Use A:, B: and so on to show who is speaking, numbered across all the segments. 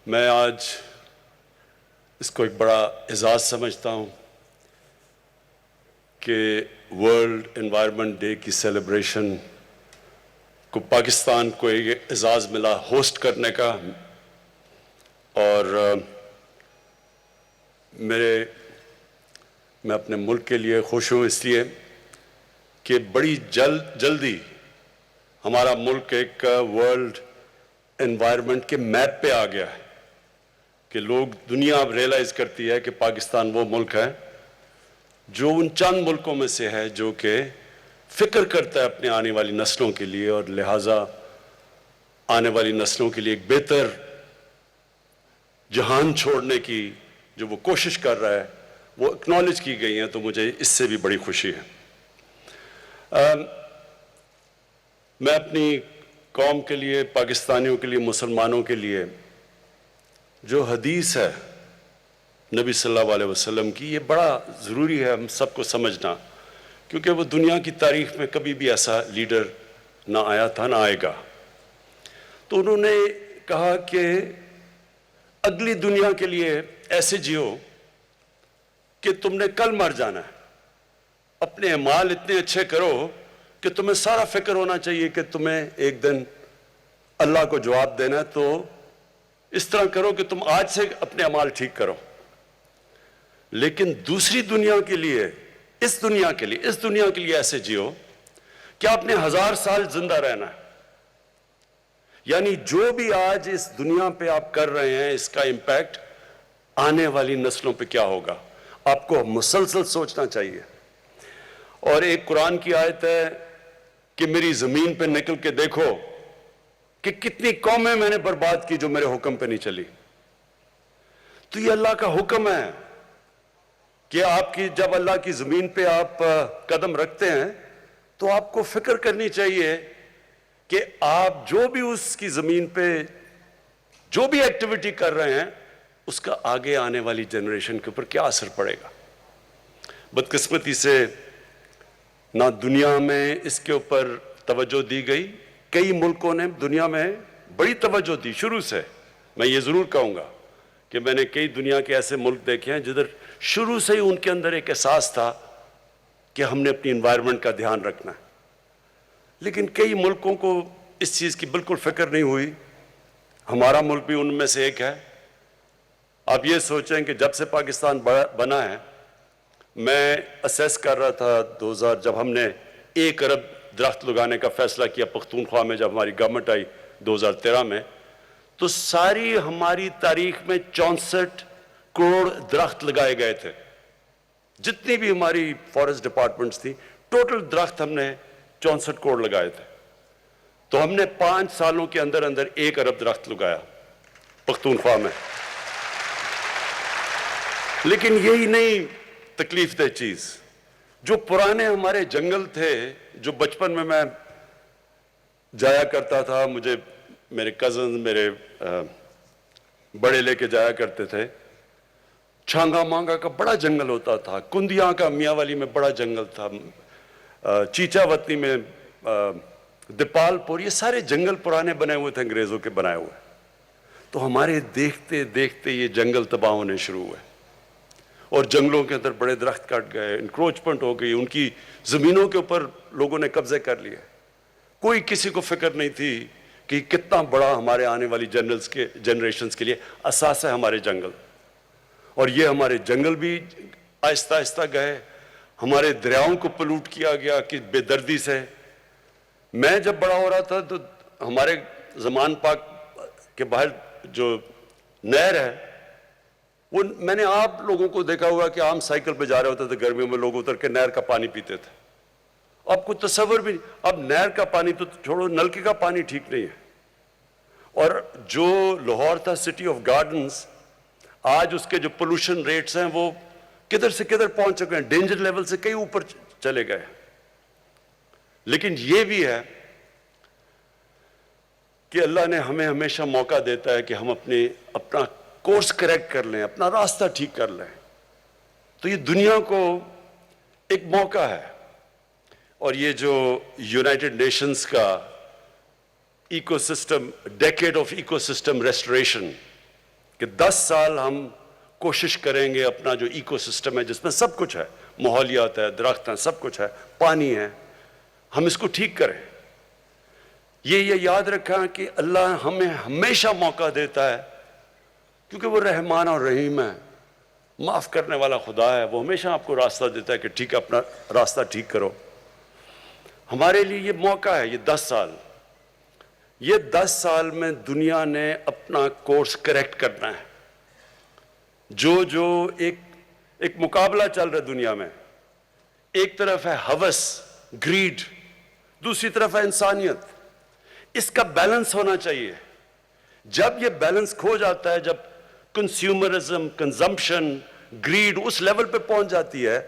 A: میں آج اس کو ایک بڑا اعزاز سمجھتا ہوں کہ ورلڈ انوائرمنٹ ڈے کی سیلیبریشن کو پاکستان کو ایک اعزاز ملا ہوسٹ کرنے کا، اور میں اپنے ملک کے لیے خوش ہوں اس لیے کہ بڑی جلدی ہمارا ملک ایک ورلڈ انوائرمنٹ کے میپ پہ آ گیا ہے کہ دنیا اب ریئلائز کرتی ہے کہ پاکستان وہ ملک ہے جو ان چند ملکوں میں سے ہے جو کہ فکر کرتا ہے اپنے آنے والی نسلوں کے لیے، اور لہٰذا آنے والی نسلوں کے لیے ایک بہتر جہان چھوڑنے کی جو وہ کوشش کر رہا ہے وہ اکنالج کی گئی ہیں، تو مجھے اس سے بھی بڑی خوشی ہے۔ میں اپنی قوم کے لیے، پاکستانیوں کے لیے، مسلمانوں کے لیے جو حدیث ہے نبی صلی اللہ علیہ وسلم کی، یہ بڑا ضروری ہے ہم سب کو سمجھنا، کیونکہ وہ دنیا کی تاریخ میں کبھی بھی ایسا لیڈر نہ آیا تھا نہ آئے گا۔ تو انہوں نے کہا کہ اگلی دنیا کے لیے ایسے جیو کہ تم نے کل مر جانا ہے، اپنے اعمال اتنے اچھے کرو کہ تمہیں سارا فکر ہونا چاہیے کہ تمہیں ایک دن اللہ کو جواب دینا ہے، تو اس طرح کرو کہ تم آج سے اپنے اعمال ٹھیک کرو۔ لیکن دوسری دنیا کے لیے، اس دنیا کے لیے ایسے جیو کہ آپ نے 1000 سال زندہ رہنا ہے، یعنی جو بھی آج اس دنیا پہ آپ کر رہے ہیں اس کا امپیکٹ آنے والی نسلوں پہ کیا ہوگا، آپ کو مسلسل سوچنا چاہیے۔ اور ایک قرآن کی آیت ہے کہ میری زمین پہ نکل کے دیکھو کہ کتنی قومیں میں نے برباد کی جو میرے حکم پہ نہیں چلی۔ تو یہ اللہ کا حکم ہے کہ جب اللہ کی زمین پہ آپ قدم رکھتے ہیں تو آپ کو فکر کرنی چاہیے کہ آپ جو بھی اس کی زمین پہ جو بھی ایکٹیویٹی کر رہے ہیں اس کا آگے آنے والی جنریشن کے اوپر کیا اثر پڑے گا۔ بدقسمتی سے نہ دنیا میں اس کے اوپر توجہ دی گئی، کئی ملکوں نے دنیا میں بڑی توجہ دی شروع سے۔ میں یہ ضرور کہوں گا کہ میں نے کئی دنیا کے ایسے ملک دیکھے ہیں جدھر شروع سے ہی ان کے اندر ایک احساس تھا کہ ہم نے اپنی انوائرمنٹ کا دھیان رکھنا ہے، لیکن کئی ملکوں کو اس چیز کی بالکل فکر نہیں ہوئی۔ ہمارا ملک بھی ان میں سے ایک ہے۔ آپ یہ سوچیں کہ جب سے پاکستان بنا ہے، میں اسیس کر رہا تھا 2000 جب ہم نے 1 ارب درخت لگانے کا فیصلہ کیا پختونخوا میں، جب ہماری گورنمنٹ آئی 2013 میں، تو ساری ہماری تاریخ میں 64 کروڑ درخت لگائے گئے تھے۔ جتنی بھی ہماری فارسٹ ڈپارٹمنٹس تھی، ٹوٹل درخت ہم نے 64 کروڑ لگائے تھے۔ تو ہم نے 5 سالوں کے اندر 1 ارب درخت لگایا پختونخوا میں۔ لیکن یہی نہیں تکلیف دہ چیز، جو پرانے ہمارے جنگل تھے، جو بچپن میں جایا کرتا تھا، مجھے میرے کزن میرے بڑے لے کے جایا کرتے تھے، چھانگا مانگا کا بڑا جنگل ہوتا تھا، کندیاں کا میاں والی میں بڑا جنگل تھا، چیچا وطنی میں، دیپال پور، یہ سارے جنگل پرانے بنے ہوئے تھے، انگریزوں کے بنائے ہوئے۔ تو ہمارے دیکھتے دیکھتے یہ جنگل تباہ ہونے شروع ہوئے، اور جنگلوں کے اندر بڑے درخت کٹ گئے، انکروچمنٹ ہو گئی، ان کی زمینوں کے اوپر لوگوں نے قبضے کر لیے۔ کوئی کسی کو فکر نہیں تھی کہ کتنا بڑا ہمارے آنے والی جنریشنز کے لیے اساس ہے ہمارے جنگل۔ اور یہ ہمارے جنگل بھی آہستہ آہستہ گئے، ہمارے دریاؤں کو پلوٹ کیا گیا کہ بے دردی سے۔ میں جب بڑا ہو رہا تھا تو ہمارے زمان پاک کے باہر جو نہر ہے، وہ میں نے آپ لوگوں کو دیکھا ہوگا کہ عام سائیکل پہ جا رہے ہوتے تھے گرمیوں میں، لوگ اتر کے نہر کا پانی پیتے تھے۔ اب کوئی تصور بھی نہیں، اب نہر کا پانی تو چھوڑو، نلکے کا پانی ٹھیک نہیں ہے۔ اور جو لاہور تھا سٹی آف گارڈنز، آج اس کے جو پولوشن ریٹس ہیں وہ کدھر سے کدھر پہنچ چکے ہیں، ڈینجر لیول سے کئی اوپر چلے گئے۔ لیکن یہ بھی ہے کہ اللہ نے ہمیں ہمیشہ موقع دیتا ہے کہ ہم اپنا کورس کریکٹ کر لیں، اپنا راستہ ٹھیک کر لیں۔ تو یہ دنیا کو ایک موقع ہے، اور یہ جو یونائٹڈ نیشنز کا ecosystem, decade of ecosystem restoration, کہ 10 سال ہم کوشش کریں گے اپنا جو ایکو سسٹم ہے جس میں سب کچھ ہے، ماحولیات ہے، درخت ہیں، سب کچھ ہے، پانی ہے، ہم اس کو ٹھیک کریں۔ یہ یاد رکھیں کہ اللہ ہمیں ہمیشہ موقع دیتا ہے کیونکہ وہ رحمان اور رحیم ہے، معاف کرنے والا خدا ہے، وہ ہمیشہ آپ کو راستہ دیتا ہے کہ ٹھیک ہے اپنا راستہ ٹھیک کرو۔ ہمارے لیے یہ موقع ہے، یہ 10 سال، یہ 10 سال میں دنیا نے اپنا کورس کریکٹ کرنا ہے۔ جو ایک مقابلہ چل رہا ہے دنیا میں، ایک طرف ہے ہوس، گریڈ، دوسری طرف ہے انسانیت، اس کا بیلنس ہونا چاہیے۔ جب یہ بیلنس کھو جاتا ہے، جب کنزیومرزم، کنزمپشن، گریڈ اس لیول پہ پہنچ جاتی ہے،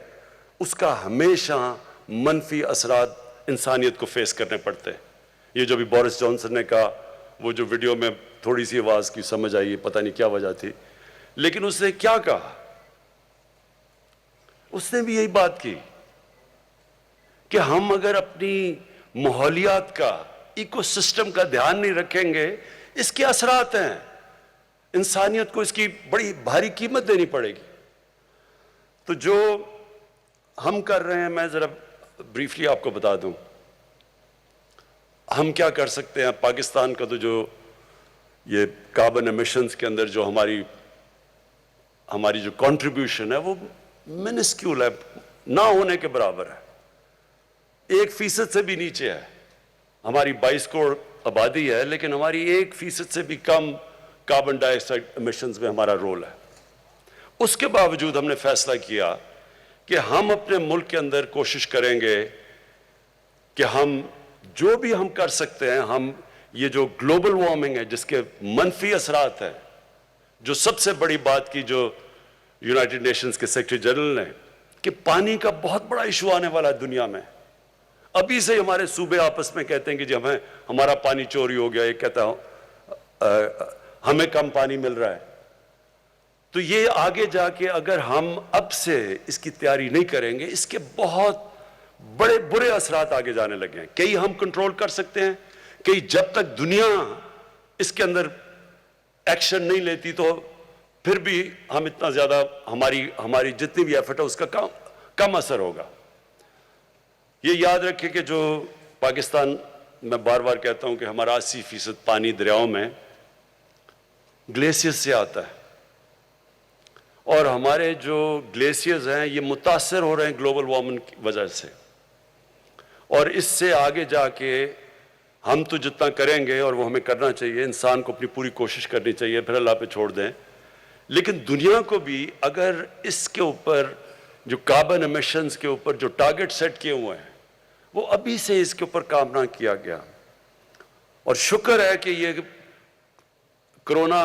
A: اس کا ہمیشہ منفی اثرات انسانیت کو فیس کرنے پڑتے ہیں۔ یہ جو بھی بورس جانسن نے کہا، وہ جو ویڈیو میں تھوڑی سی آواز کی سمجھ آئی، پتہ نہیں کیا وجہ تھی، لیکن اس نے کیا کہا؟ اس نے بھی یہی بات کی کہ ہم اگر اپنی ماحولیات کا، ایکو سسٹم کا دھیان نہیں رکھیں گے، اس کے اثرات ہیں، انسانیت کو اس کی بڑی بھاری قیمت دینی پڑے گی۔ تو جو ہم کر رہے ہیں، میں ذرا بریفلی آپ کو بتا دوں ہم کیا کر سکتے ہیں۔ پاکستان کا تو جو یہ کاربن ایمیشنز کے اندر جو ہماری جو کنٹریبیوشن ہے وہ منسکیول ہے، نہ ہونے کے برابر ہے، 1% سے بھی نیچے ہے۔ ہماری 22 کروڑ آبادی ہے، لیکن ہماری 1% سے بھی کم کاربن ڈائی آکسائڈ ایمیشنز میں ہمارا رول ہے۔ اس کے باوجود ہم نے فیصلہ کیا کہ ہم اپنے ملک کے اندر کوشش کریں گے کہ ہم جو بھی ہم کر سکتے ہیں، ہم یہ جو گلوبل وارمنگ ہے جس کے منفی اثرات ہیں، جو سب سے بڑی بات کی جو یونائٹڈ نیشنز کے سیکرٹری جنرل نے کہ پانی کا بہت بڑا ایشو آنے والا ہے دنیا میں، ابھی سے ہمارے صوبے آپس میں کہتے ہیں کہ جی ہمارا پانی چوری ہو گیا، ایک کہتا ہے ہمیں کم پانی مل رہا ہے۔ تو یہ آگے جا کے اگر ہم اب سے اس کی تیاری نہیں کریں گے، اس کے بہت بڑے برے اثرات آگے جانے لگے ہیں۔ کئی ہم کنٹرول کر سکتے ہیں، کئی جب تک دنیا اس کے اندر ایکشن نہیں لیتی تو پھر بھی ہم اتنا زیادہ ہماری جتنی بھی ایفرٹ ہے اس کا کم اثر ہوگا۔ یہ یاد رکھیں کہ جو پاکستان، میں بار بار کہتا ہوں کہ ہمارا 80% پانی دریاؤں میں گلیشیئر سے آتا ہے، اور ہمارے جو گلیشیئرز ہیں یہ متاثر ہو رہے ہیں گلوبل وارمنگ کی وجہ سے، اور اس سے آگے جا کے ہم تو جتنا کریں گے، اور وہ ہمیں کرنا چاہیے، انسان کو اپنی پوری کوشش کرنی چاہیے، پھر اللہ پہ چھوڑ دیں، لیکن دنیا کو بھی اگر اس کے اوپر جو کاربن ایمیشنز کے اوپر جو ٹارگٹ سیٹ کیے ہوئے ہیں وہ ابھی سے اس کے اوپر کام نہ کیا گیا، اور شکر ہے کہ یہ کرونا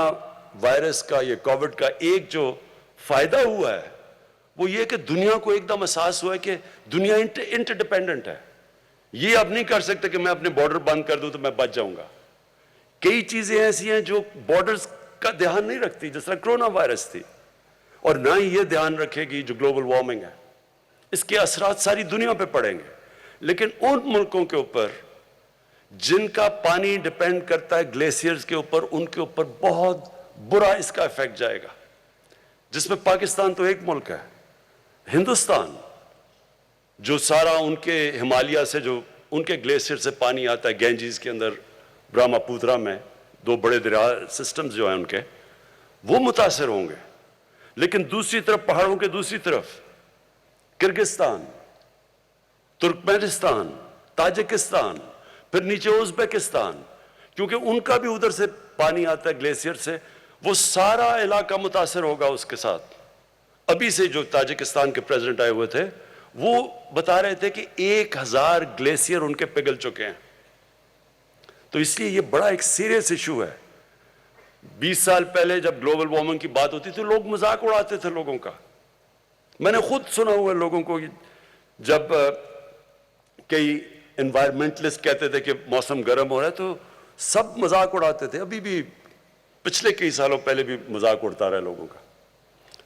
A: وائرس کا، یہ کووڈ کا ایک جو فائدہ ہوا ہے وہ یہ کہ دنیا کو ایک دم احساس ہوا ہے کہ دنیا انٹر ڈیپینڈنٹ ہے۔ یہ اب نہیں کر سکتے کہ میں اپنے بارڈر بند کر دوں تو میں بچ جاؤں گا۔ کئی چیزیں ایسی ہیں جو بارڈرز کا دھیان نہیں رکھتی، جس طرح کرونا وائرس تھی، اور نہ ہی یہ دھیان رکھے گی جو گلوبل وارمنگ ہے، اس کے اثرات ساری دنیا پہ پڑیں گے۔ لیکن ان ملکوں کے اوپر جن کا پانی ڈیپینڈ کرتا ہے گلیشیئرز کے اوپر، ان کے اوپر بہت برا اس کا ایفیکٹ جائے گا، جس میں پاکستان تو ایک ملک ہے، ہندوستان جو سارا ان کے ہمالیہ سے جو ان کے گلیشیئر سے پانی آتا ہے، گینجیز کے اندر، برہما پوترا میں، 2 بڑے دریا سسٹمز جو ہیں ان کے، وہ متاثر ہوں گے۔ لیکن دوسری طرف پہاڑوں کے دوسری طرف کرگستان، ترکمانستان، تاجکستان، پھر نیچے ازبکستان، کیونکہ ان کا بھی ادھر سے پانی آتا ہے گلیشیئر سے، وہ سارا علاقہ متاثر ہوگا اس کے ساتھ۔ ابھی سے جو تاجکستان کے پریزیڈنٹ آئے ہوئے تھے وہ بتا رہے تھے کہ 1000 گلیشیئر ان کے پگھل چکے ہیں۔ تو اس لیے یہ بڑا ایک سیریس ایشو ہے۔ 20 سال پہلے جب گلوبل وارمنگ کی بات ہوتی تھی لوگ مذاق اڑاتے تھے لوگوں کا، میں نے خود سنا ہوا ہے لوگوں کو، جب کئی انوائرمنٹلسٹ کہتے تھے کہ موسم گرم ہو رہا ہے تو سب مذاق اڑاتے تھے، ابھی بھی پچھلے کئی سالوں پہلے بھی مذاق اڑتا رہا ہے لوگوں کا،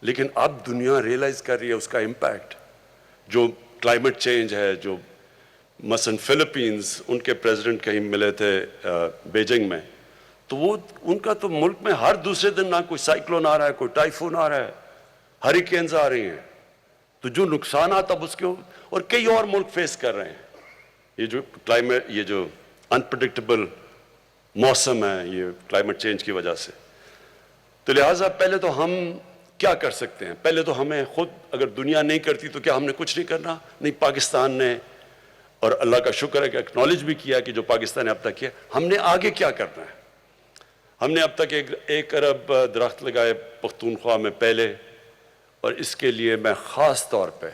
A: لیکن اب دنیا ریئلائز کر رہی ہے اس کا امپیکٹ، جو کلائمیٹ چینج ہے۔ جو مثلا فلپینز، ان کے پریزیڈنٹ کہیں ملے تھے بیجنگ میں، تو وہ ان کا تو ملک میں ہر دوسرے دن نہ کوئی سائیکلون آ رہا ہے، کوئی ٹائفون آ رہا ہے، ہریکینز آ رہی ہیں. تو جو نقصانات اب اس کے اور کئی اور ملک فیس کر رہے ہیں. یہ جو کلائمیٹ، یہ جو انپریڈکٹیبل موسم ہے یہ کلائمیٹ چینج کی وجہ سے. تو لہٰذا پہلے تو ہم کیا کر سکتے ہیں؟ پہلے تو ہمیں خود، اگر دنیا نہیں کرتی تو کیا ہم نے کچھ نہیں کرنا؟ نہیں، پاکستان نے، اور اللہ کا شکر ہے کہ اکنالج بھی کیا کہ جو پاکستان نے اب تک کیا. ہم نے آگے کیا کرنا ہے؟ ہم نے اب تک 1 ارب درخت لگائے پختونخوا میں پہلے، اور اس کے لیے میں خاص طور پہ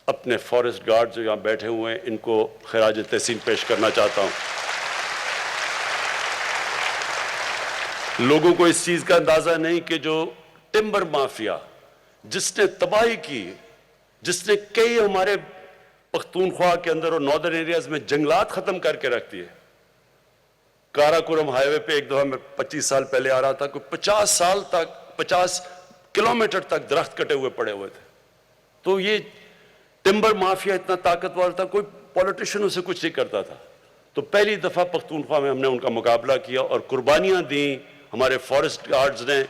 A: اپنے فارسٹ گارڈ جو یہاں بیٹھے ہوئے ہیں ان کو خراج تحسین پیش کرنا چاہتا ہوں. لوگوں کو اس چیز کا اندازہ نہیں کہ جو ٹمبر مافیا جس نے تباہی کی، جس نے کئی ہمارے پختونخوا کے اندر اور ناردرن ایریاز میں جنگلات ختم کر کے رکھ دیے. کارا کورم ہائی وے پہ ایک دفعہ میں 25 سال پہلے آ رہا تھا، کوئی 50 سال تک 50 کلومیٹر تک درخت کٹے ہوئے پڑے ہوئے تھے. تو یہ ٹمبر مافیا اتنا طاقتور تھا، کوئی پولیٹیشن اسے کچھ نہیں کرتا تھا. تو پہلی دفعہ پختونخوا میں ہم نے ان کا مقابلہ کیا اور قربانیاں دیں. ہمارے فارسٹ گارڈز نے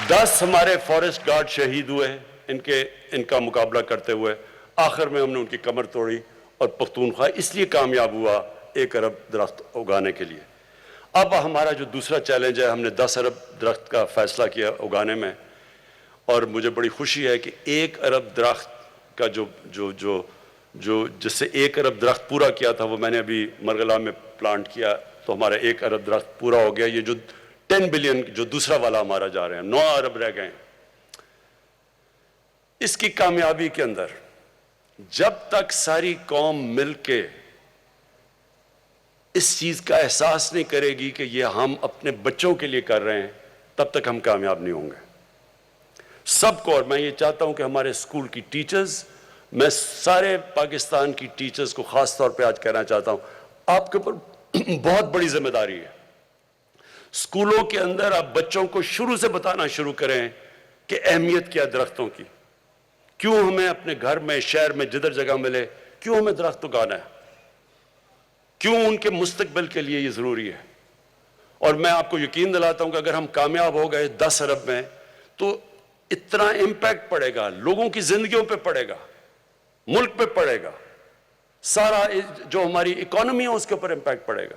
A: 10 ہمارے فارسٹ گارڈ شہید ہوئے ان کا مقابلہ کرتے ہوئے. آخر میں ہم نے ان کی کمر توڑی اور پختونخوا اس لیے کامیاب ہوا 1 ارب درخت اگانے کے لیے. اب ہمارا جو دوسرا چیلنج ہے، ہم نے 10 ارب درخت کا فیصلہ کیا اگانے میں، اور مجھے بڑی خوشی ہے کہ 1 ارب درخت کا جس سے 1 ارب درخت پورا کیا تھا وہ میں نے ابھی مرغلہ میں پلانٹ کیا، تو ہمارا 1 ارب درخت پورا ہو گیا. یہ جو 10 بلین جو دوسرا والا ہمارا جا رہے ہیں، 9 ارب رہ گئے ہیں. اس کی کامیابی کے اندر جب تک ساری قوم مل کے اس چیز کا احساس نہیں کرے گی کہ یہ ہم اپنے بچوں کے لیے کر رہے ہیں، تب تک ہم کامیاب نہیں ہوں گے. سب کو، اور میں یہ چاہتا ہوں کہ ہمارے اسکول کی ٹیچرز، میں سارے پاکستان کی ٹیچرز کو خاص طور پہ آج کہنا چاہتا ہوں، آپ کے اوپر بہت بڑی ذمہ داری ہے. اسکولوں کے اندر آپ بچوں کو شروع سے بتانا شروع کریں کہ اہمیت کیا درختوں کی، کیوں ہمیں اپنے گھر میں، شہر میں، جدھر جگہ ملے، کیوں ہمیں درخت اگانا ہے، کیوں ان کے مستقبل کے لیے یہ ضروری ہے. اور میں آپ کو یقین دلاتا ہوں کہ اگر ہم کامیاب ہو گئے 10 ارب میں تو اتنا امپیکٹ پڑے گا، لوگوں کی زندگیوں پہ پڑے گا، ملک پہ پڑے گا، سارا جو ہماری اکانومی ہے اس کے اوپر امپیکٹ پڑے گا.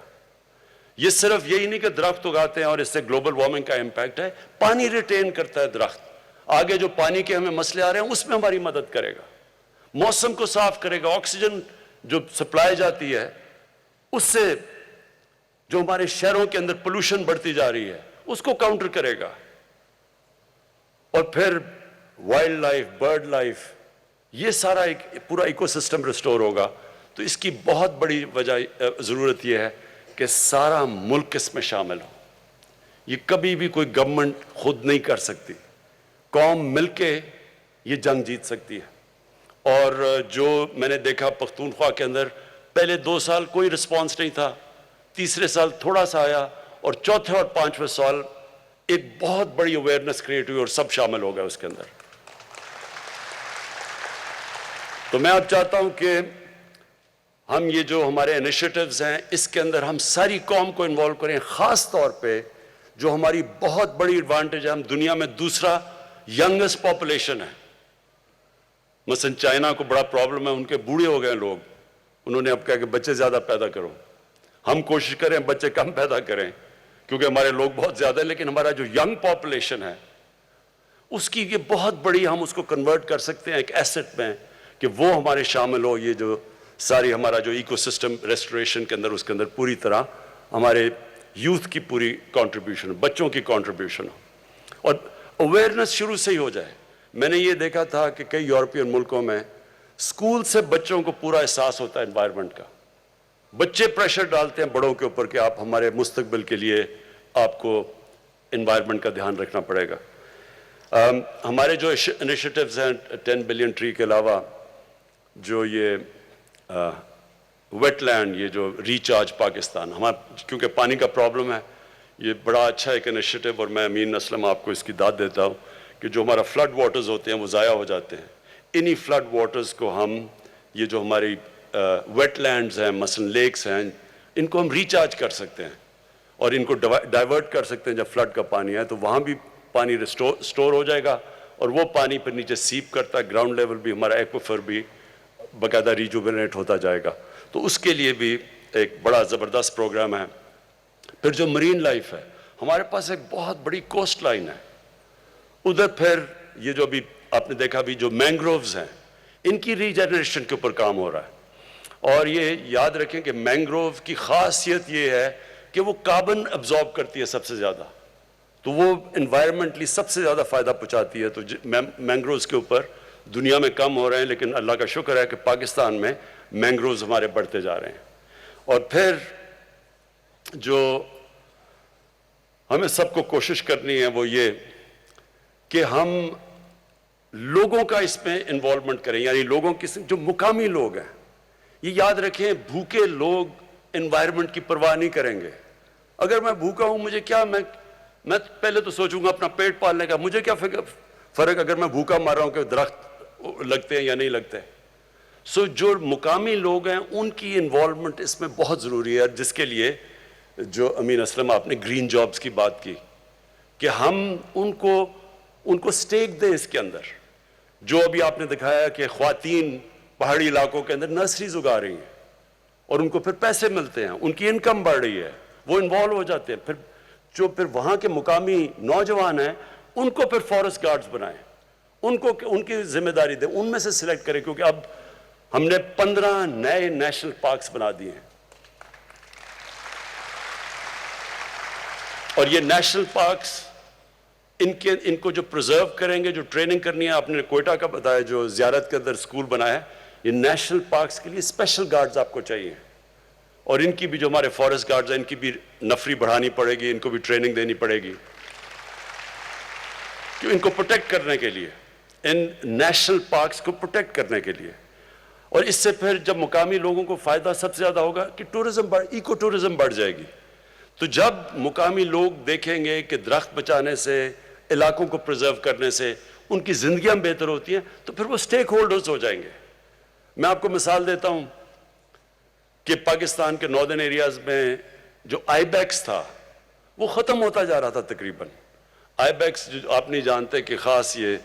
A: یہ صرف یہی نہیں کہ درخت اگاتے ہیں اور اس سے گلوبل وارمنگ کا امپیکٹ ہے، پانی ریٹین کرتا ہے درخت. آگے جو پانی کے ہمیں مسئلے آ رہے ہیں اس میں ہماری مدد کرے گا، موسم کو صاف کرے گا، آکسیجن جو سپلائی جاتی ہے اس سے جو ہمارے شہروں کے اندر پولوشن بڑھتی جا رہی ہے اس کو کاؤنٹر کرے گا. اور پھر وائلڈ لائف، برڈ لائف، یہ سارا ایک پورا ایکو سسٹم ریسٹور ہوگا. تو اس کی بہت بڑی ضرورت یہ ہے کہ سارا ملک اس میں شامل ہو. یہ کبھی بھی کوئی گورنمنٹ خود نہیں کر سکتی، قوم مل کے یہ جنگ جیت سکتی ہے. اور جو میں نے دیکھا پختونخوا کے اندر پہلے 2 سال کوئی رسپانس نہیں تھا، تیسرے سال تھوڑا سا آیا، اور چوتھے اور 5ویں سال ایک بہت بڑی اویئرنیس کریٹ ہوئی اور سب شامل ہو گئے اس کے اندر. تو میں اب چاہتا ہوں کہ ہم یہ جو ہمارے انیشیٹوز ہیں اس کے اندر ہم ساری قوم کو انوالو کریں. خاص طور پہ جو ہماری بہت بڑی ایڈوانٹیج ہے، ہم دنیا میں دوسرا ینگسٹ پاپولیشن ہے. مثلا چائنا کو بڑا پرابلم ہے، ان کے بوڑھے ہو گئے لوگ، انہوں نے اب کہا کہ بچے زیادہ پیدا کرو. ہم کوشش کریں بچے کم پیدا کریں کیونکہ ہمارے لوگ بہت زیادہ ہیں، لیکن ہمارا جو ینگ پاپولیشن ہے اس کی یہ بہت بڑی، ہم اس کو کنورٹ کر سکتے ہیں ایک ایسٹ میں کہ وہ ہمارے شامل ہو. یہ جو ساری ہمارا جو ایکو سسٹم ریسٹوریشن کے اندر، اس کے اندر پوری طرح ہمارے یوتھ کی پوری کنٹریبیوشن، بچوں کی کنٹریبیوشن ہو اور اویئرنیس شروع سے ہی ہو جائے. میں نے یہ دیکھا تھا کہ کئی یورپین ملکوں میں اسکول سے بچوں کو پورا احساس ہوتا ہے انوائرمنٹ کا. بچے پریشر ڈالتے ہیں بڑوں کے اوپر کہ آپ ہمارے مستقبل کے لیے آپ کو انوائرمنٹ کا دھیان رکھنا پڑے گا. ہمارے جو انیشیٹوز ہیں 10 بلین ٹری کے علاوہ، جو یہ ویٹ لینڈ، یہ جو ریچارج پاکستان، ہمارا کیونکہ پانی کا پرابلم ہے، یہ بڑا اچھا ایک انیشیٹو، اور میں امین اسلم آپ کو اس کی داد دیتا ہوں کہ جو ہمارا فلڈ واٹرز ہوتے ہیں وہ ضائع ہو جاتے ہیں. انہی فلڈ واٹرز کو ہم، یہ جو ہماری ویٹ لینڈز ہیں، مثلا لیکس ہیں، ان کو ہم ریچارج کر سکتے ہیں اور ان کو ڈائیورٹ کر سکتے ہیں. جب فلڈ کا پانی آئے تو وہاں بھی پانی سٹور ہو جائے گا اور وہ پانی پھر نیچے سیپ کرتا ہے, گراؤنڈ لیول بھی ہمارا ایکویفر بھی باقاعدہ ریجوونیٹ ہوتا جائے گا. تو اس کے لیے بھی ایک بڑا زبردست پروگرام ہے. پھر جو مرین لائف ہے, ہمارے پاس ایک بہت بڑی کوسٹ لائن ہے. ادھر پھر یہ جو ابھی آپ نے دیکھا بھی جو مینگرووز ہیں, ان کی ریجنریشن کے اوپر کام ہو رہا ہے. اور یہ یاد رکھیں کہ مینگروو کی خاصیت یہ ہے کہ وہ کاربن ابزارب کرتی ہے سب سے زیادہ, تو وہ انوائرمنٹلی سب سے زیادہ فائدہ پہنچاتی ہے. تو مینگرووز کے اوپر دنیا میں کم ہو رہے ہیں, لیکن اللہ کا شکر ہے کہ پاکستان میں مینگرووز ہمارے بڑھتے جا رہے ہیں. اور پھر جو ہمیں سب کو کوشش کرنی ہے وہ یہ کہ ہم لوگوں کا اس میں انوالومنٹ کریں, یعنی لوگوں کی جو مقامی لوگ ہیں. یہ یاد رکھیں, بھوکے لوگ انوائرمنٹ کی پرواہ نہیں کریں گے. اگر میں بھوکا ہوں, مجھے کیا, میں پہلے تو سوچوں گا اپنا پیٹ پالنے کا, مجھے کیا فرق اگر میں بھوکا مار رہا ہوں کہ درخت لگتے ہیں یا نہیں لگتے. جو مقامی لوگ ہیں ان کی انوالومنٹ اس میں بہت ضروری ہے, جس کے لیے جو امین اسلم آپ نے گرین جابز کی بات کی کہ ہم ان کو سٹیک دیں اس کے اندر. جو ابھی آپ نے دکھایا کہ خواتین پہاڑی علاقوں کے اندر نرسریز اگا رہی ہیں اور ان کو پھر پیسے ملتے ہیں, ان کی انکم بڑھ رہی ہے, وہ انوالو ہو جاتے ہیں. پھر وہاں کے مقامی نوجوان ہیں, ان کو پھر فارسٹ گارڈز بنائیں, ان کی ذمہ داری دیں, ان میں سے سلیکٹ کریں. کیونکہ اب ہم نے 15 نئے نیشنل پارکس بنا دیے ہیں, اور یہ نیشنل پارکس ان کو جو پرزرو کریں گے, جو ٹریننگ کرنی ہے, آپ نے کوئٹہ کا بتایا جو زیارت کے اندر اسکول بنایا ہے, یہ نیشنل پارکس کے لیے اسپیشل گارڈز آپ کو چاہیے. اور ان کی بھی جو ہمارے فارسٹ گارڈز ہیں, ان کی بھی نفری بڑھانی پڑے گی, ان کو بھی ٹریننگ دینی پڑے گی کہ ان کو پروٹیکٹ کرنے کے لیے, ان نیشنل پارکس کو پروٹیکٹ کرنے کے لیے. اور اس سے پھر جب مقامی لوگوں کو فائدہ سب سے زیادہ ہوگا کہ ایکو ٹورزم بڑھ جائے گی. تو جب مقامی لوگ دیکھیں گے کہ درخت بچانے سے, علاقوں کو پرزرو کرنے سے ان کی زندگیاں بہتر ہوتی ہیں, تو پھر وہ سٹیک ہولڈرز ہو جائیں گے. میں آپ کو مثال دیتا ہوں کہ پاکستان کے ناردرن ایریاز میں جو آئی بیکس تھا وہ ختم ہوتا جا رہا تھا تقریباً. آئی بیکس جو آپ نہیں جانتے کہ خاص یہ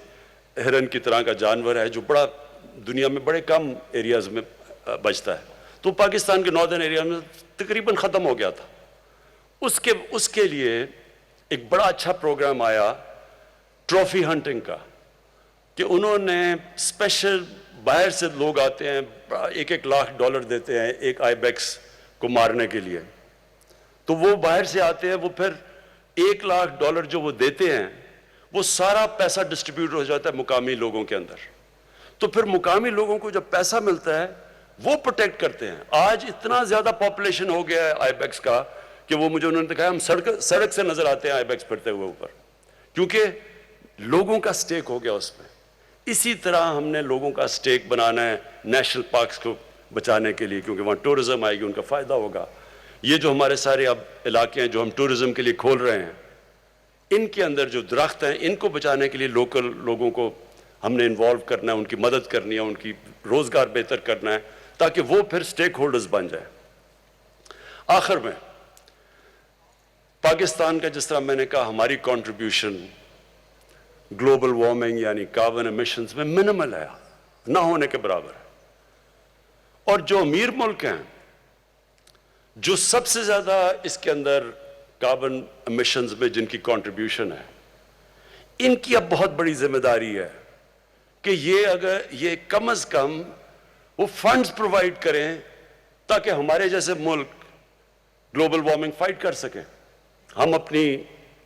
A: ہرن کی طرح کا جانور ہے جو دنیا میں بڑے کم ایریاز میں بچتا ہے, تو پاکستان کے ناردرن ایریا میں تقریباً ختم ہو گیا تھا. اس کے لیے ایک بڑا اچھا پروگرام آیا ٹرافی ہنٹنگ کا, کہ انہوں نے اسپیشل باہر سے لوگ آتے ہیں, $1 لاکھ دیتے ہیں ایک آئی بیکس کو مارنے کے لیے. تو وہ باہر سے آتے ہیں, وہ پھر $1 لاکھ جو وہ دیتے ہیں وہ سارا پیسہ ڈسٹریبیوٹ ہو جاتا ہے مقامی لوگوں کے اندر. تو پھر مقامی لوگوں کو جب پیسہ ملتا ہے وہ پروٹیکٹ کرتے ہیں. آج اتنا زیادہ پاپولیشن ہو گیا ہے آئی بیکس کا کہ وہ مجھے انہوں نے دکھایا, ہم سڑک سے نظر آتے ہیں آئی بیکس پھرتے ہوئے اوپر, کیونکہ لوگوں کا سٹیک ہو گیا اس میں. اسی طرح ہم نے لوگوں کا سٹیک بنانا ہے نیشنل پارکس کو بچانے کے لیے, کیونکہ وہاں ٹورزم آئے گی, ان کا فائدہ ہوگا. یہ جو ہمارے سارے اب علاقے ہیں جو ہم ٹورزم کے لیے کھول رہے ہیں, ان کے اندر جو درخت ہیں ان کو بچانے کے لیے لوکل لوگوں کو ہم نے انوالو کرنا ہے, ان کی مدد کرنی ہے, ان کی روزگار بہتر کرنا ہے, تاکہ وہ پھر سٹیک ہولڈرز بن جائیں. آخر میں پاکستان کا جس طرح میں نے کہا ہماری کنٹریبیوشن گلوبل وارمنگ یعنی کاربن ایمیشنز میں منیمل ہے, نہ ہونے کے برابر ہے. اور جو امیر ملک ہیں جو سب سے زیادہ اس کے اندر کاربن ایمیشنز میں جن کی کنٹریبیوشن ہے, ان کی اب بہت بڑی ذمہ داری ہے کہ یہ کم از کم وہ فنڈز پرووائڈ کریں تاکہ ہمارے جیسے ملک گلوبل وارمنگ فائٹ کر سکیں, ہم اپنی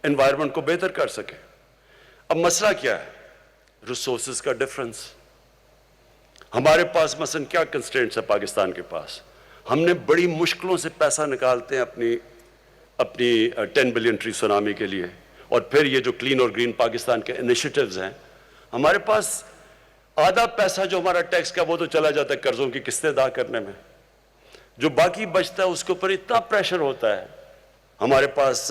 A: انوائرمنٹ کو بہتر کر سکیں. اب مسئلہ کیا ہے؟ ریسورسز کا ڈفرنس. ہمارے پاس مثلا کیا کنسٹرینٹس ہے پاکستان کے پاس؟ ہم نے بڑی مشکلوں سے پیسہ نکالتے ہیں اپنی 10 بلین ٹری سونامی کے لیے, اور پھر یہ جو کلین اور گرین پاکستان کے انیشیٹیوز ہیں, ہمارے پاس آدھا پیسہ جو ہمارا ٹیکس کا وہ تو چلا جاتا ہے قرضوں کی قسطیں ادا کرنے میں, جو باقی بچتا ہے اس کے اوپر اتنا پریشر ہوتا ہے. ہمارے پاس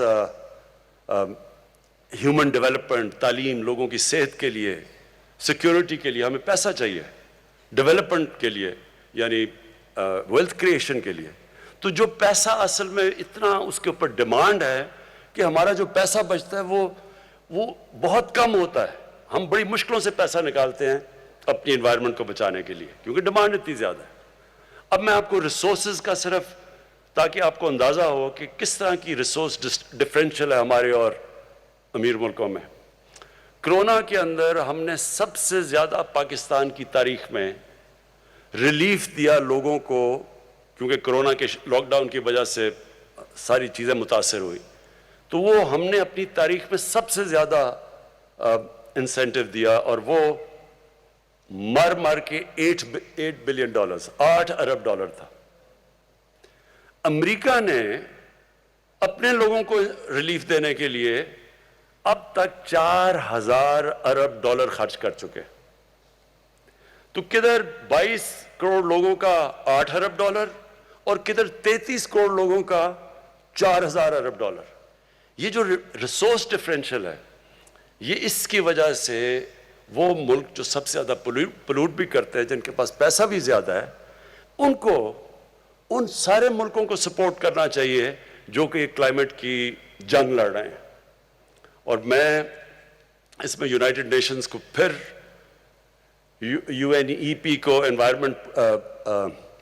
A: ہیومن ڈیولپمنٹ, تعلیم, لوگوں کی صحت کے لیے, سیکیورٹی کے لیے ہمیں پیسہ چاہیے, ڈیولپمنٹ کے لیے یعنی ویلتھ کریشن کے لیے. تو جو پیسہ اصل میں اتنا اس کے اوپر ڈیمانڈ ہے کہ ہمارا جو پیسہ بچتا ہے وہ بہت کم ہوتا ہے. ہم بڑی مشکلوں سے پیسہ نکالتے ہیں اپنی انوائرمنٹ کو بچانے کے لیے کیونکہ ڈیمانڈ اتنی زیادہ ہے. اب میں آپ کو ریسورسز کا صرف تاکہ آپ کو اندازہ ہو کہ کس طرح کی ریسورس ڈفرینشیل ہے ہمارے اور امیر ملکوں میں. کرونا کے اندر ہم نے سب سے زیادہ پاکستان کی تاریخ میں ریلیف دیا لوگوں کو, کیونکہ کرونا کے لاک ڈاؤن کی وجہ سے ساری چیزیں متاثر ہوئی, تو وہ ہم نے اپنی تاریخ میں سب سے زیادہ انسینٹیو دیا, اور وہ مر کے $8 بلین 8 ارب ڈالر تھا. امریکہ نے اپنے لوگوں کو ریلیف دینے کے لیے اب تک 4000 ارب ڈالر خرچ کر چکے. تو کدھر 22 کروڑ لوگوں کا 8 ارب ڈالر اور کدھر 33 کروڑ لوگوں کا 4000 ارب ڈالر. یہ جو ریسورس ڈفرینشیل ہے, یہ اس کی وجہ سے وہ ملک جو سب سے زیادہ پلوٹ بھی کرتے ہیں, جن کے پاس پیسہ بھی زیادہ ہے, ان سارے ملکوں کو سپورٹ کرنا چاہیے جو کہ کلائمیٹ کی جنگ لڑ رہے ہیں. اور میں اس میں یونائٹڈ نیشنز کو پھر UNEP کو انوائرمنٹ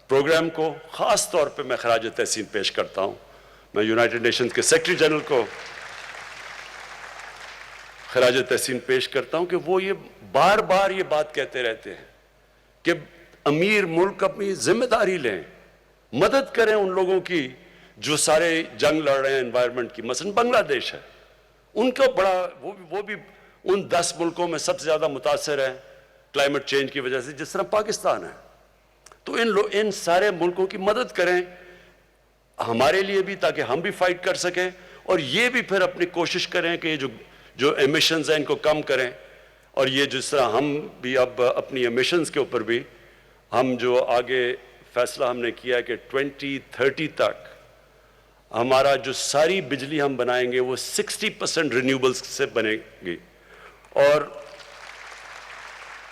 A: پروگرام کو خاص طور پہ میں خراج تحسین پیش کرتا ہوں. میں یونائٹڈ نیشنز کے سیکرٹری جنرل کو خراج تحسین پیش کرتا ہوں کہ وہ یہ بار بار یہ بات کہتے رہتے ہیں کہ امیر ملک اپنی ذمہ داری لیں, مدد کریں ان لوگوں کی جو سارے جنگ لڑ رہے ہیں انوائرمنٹ کی. مثلا بنگلہ دیش ہے, ان کا بڑا وہ بھی ان 10 ملکوں میں سب سے زیادہ متاثر ہے کلائمیٹ چینج کی وجہ سے جس طرح پاکستان ہے. تو ان سارے ملکوں کی مدد کریں ہمارے لیے بھی, تاکہ ہم بھی فائٹ کر سکیں, اور یہ بھی پھر اپنی کوشش کریں کہ جو ایمیشنز ہیں ان کو کم کریں. اور یہ جس طرح ہم بھی اب اپنی ایمیشنز کے اوپر بھی ہم جو آگے فیصلہ ہم نے کیا کہ 2030 تک ہمارا جو ساری بجلی ہم بنائیں گے وہ 60% رینیوبلز سے بنے گی, اور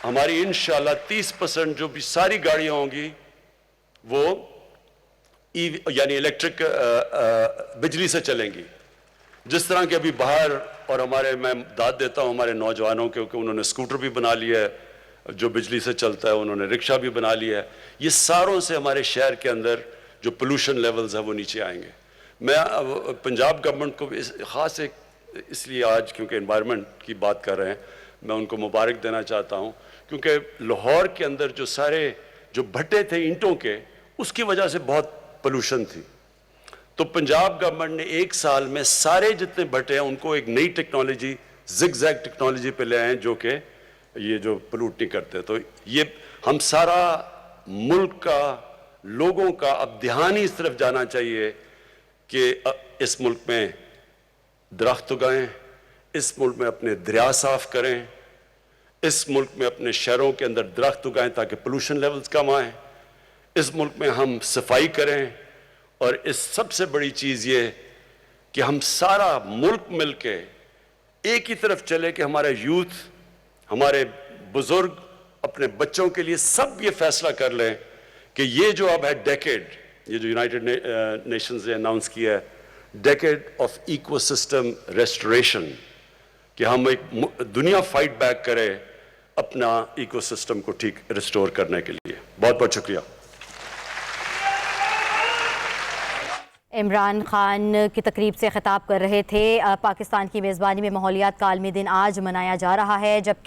A: ہماری انشاءاللہ 30% جو بھی ساری گاڑیاں ہوں گی وہ یعنی الیکٹرک بجلی سے چلیں گی. جس طرح کہ ابھی باہر اور میں داد دیتا ہوں ہمارے نوجوانوں کے کہ انہوں نے اسکوٹر بھی بنا لیا ہے جو بجلی سے چلتا ہے, انہوں نے رکشہ بھی بنا لیا ہے. یہ ساروں سے ہمارے شہر کے اندر جو پولوشن لیولز ہیں وہ نیچے آئیں گے. میں پنجاب گورنمنٹ کو خاص اس لیے آج کیونکہ انوائرمنٹ کی بات کر رہے ہیں, میں ان کو مبارک دینا چاہتا ہوں, کیونکہ لاہور کے اندر جو بھٹے تھے اینٹوں کے, اس کی وجہ سے بہت پولوشن تھی. تو پنجاب گورنمنٹ نے 1 سال میں سارے جتنے بھٹے ہیں ان کو ایک نئی ٹیکنالوجی زگ زیگ ٹیکنالوجی پہ لے آئے جو کہ یہ جو پلوٹ نہیں کرتے. تو یہ ہم سارا ملک کا لوگوں کا اب دھیان ہی اس طرف جانا چاہیے کہ اس ملک میں درخت اگائیں, اس ملک میں اپنے دریا صاف کریں, اس ملک میں اپنے شہروں کے اندر درخت اگائیں تاکہ پولوشن لیولز کم آئیں, اس ملک میں ہم صفائی کریں, اور اس سب سے بڑی چیز یہ کہ ہم سارا ملک مل کے ایک ہی طرف چلے کہ ہمارا یوتھ, ہمارے بزرگ اپنے بچوں کے لیے سب یہ فیصلہ کر لیں کہ یہ جو اب ہے ڈیکیڈ, یہ جو یونائٹڈ نیشنز نے اناؤنس کیا ہے decade of ecosystem restoration, کہ ہم ایک دنیا فائٹ بیک کرے اپنا ایکو سسٹم کو ٹھیک ریسٹور کرنے کے لیے. بہت بہت شکریہ.
B: عمران خان کی تقریب سے خطاب کر رہے تھے. پاکستان کی میزبانی میں ماحولیات کا عالمی دن آج منایا جا رہا ہے, جبکہ